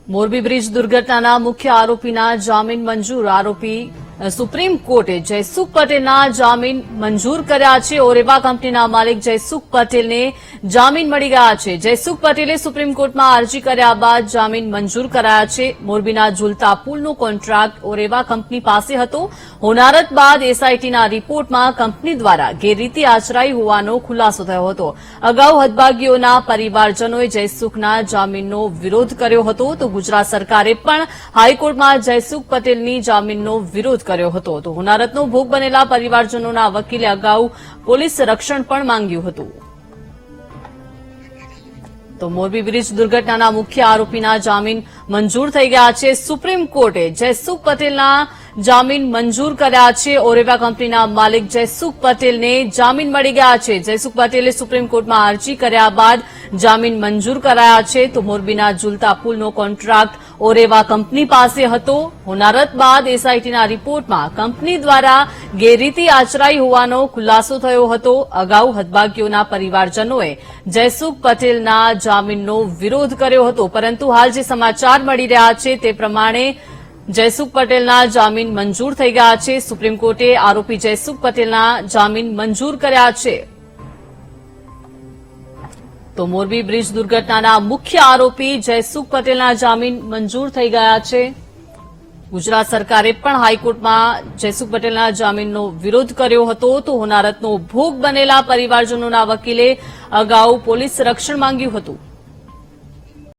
Morbi bridge દુર્ઘટનાના મુખ્ય આરોપીના જામીન મંજૂર. આરોપી સુપ્રીમ કોર્ટે જયસુખ પટેલના જામીન મંજૂર કર્યા છે. ઓરેવા કંપનીના માલિક જયસુખ પટેલને જામીન મળી ગયા છે. જયસુખ પટેલે સુપ્રીમ કોર્ટમાં અરજી કર્યા બાદ જામીન મંજૂર કરાયા છે. મોરબીના ઝુલતા પુલનો કોન્ટ્રાક્ટ ઓરેવા કંપની પાસે હતો. હોનારત બાદ એસઆઈટીના રિપોર્ટમાં કંપની દ્વારા ગેરરીતિ આચરાઈ હોવાનો ખુલાસો થયો હતો. અગાઉ હદભાગીઓના પરિવારજનોએ જયસુખના જામીનનો વિરોધ કર્યો હતો, તો ગુજરાત સરકારે પણ હાઈકોર્ટમાં જયસુખ પટેલની જામીનનો વિરોધ કર્યો હતો. તો હોનારતનો ભોગ બનેલા પરિવારજનોના વકીલે અગાઉ પોલીસ રક્ષણ પણ માંગ્યું હતું. તો મોરબી બ્રિજ દુર્ઘટનાના મુખ્ય આરોપીના જામીન મંજૂર થઈ ગયા છે. સુપ્રીમ કોર્ટે જયસુખ પટેલના જામીન મંજૂર કર્યા છે. ઓરેવા કંપનીના માલિક જયસુખ પટેલને જામીન મળી ગયા છે. જયસુખ પટેલે સુપ્રીમ કોર્ટમાં અરજી કર્યા બાદ જામીન મંજૂર કરાયા છે. તો મોરબીના ઝુલતા પુલનો કોન્ટ્રાક્ટ ઓરેવા કંપની પાસે હતો. હોનારત બાદ એસઆઈટીના રિપોર્ટમાં કંપની દ્વારા ગેરરીતિ આચરાઈ હોવાનો ખુલાસો થયો હતો. અગાઉ હદભાગીઓના પરિવારજનોએ જયસુખ પટેલના જામીનનો વિરોધ કર્યો હતો, પરંતુ હાલ જે સમાચાર મળી રહ્યા છે તે પ્રમાણે જયસુખ પટેલના જામીન મંજૂર થઈ ગયા છે. સુપ્રીમ કોર્ટે આરોપી જયસુખ પટેલના જામીન મંજૂર કર્યા છે. તો મોરબી બ્રિજ દુર્ઘટનાના મુખ્ય આરોપી જયસુખ પટેલના જામીન મંજૂર થઈ ગયા છે. ગુજરાત સરકારે પણ હાઈકોર્ટમાં જયસુખ પટેલના જામીનનો વિરોધ કર્યો હતો. તો હોનારતનો ભોગ બનેલા પરિવારજનોના વકીલે અગાઉ પોલીસ રક્ષણ માંગ્યું હતું.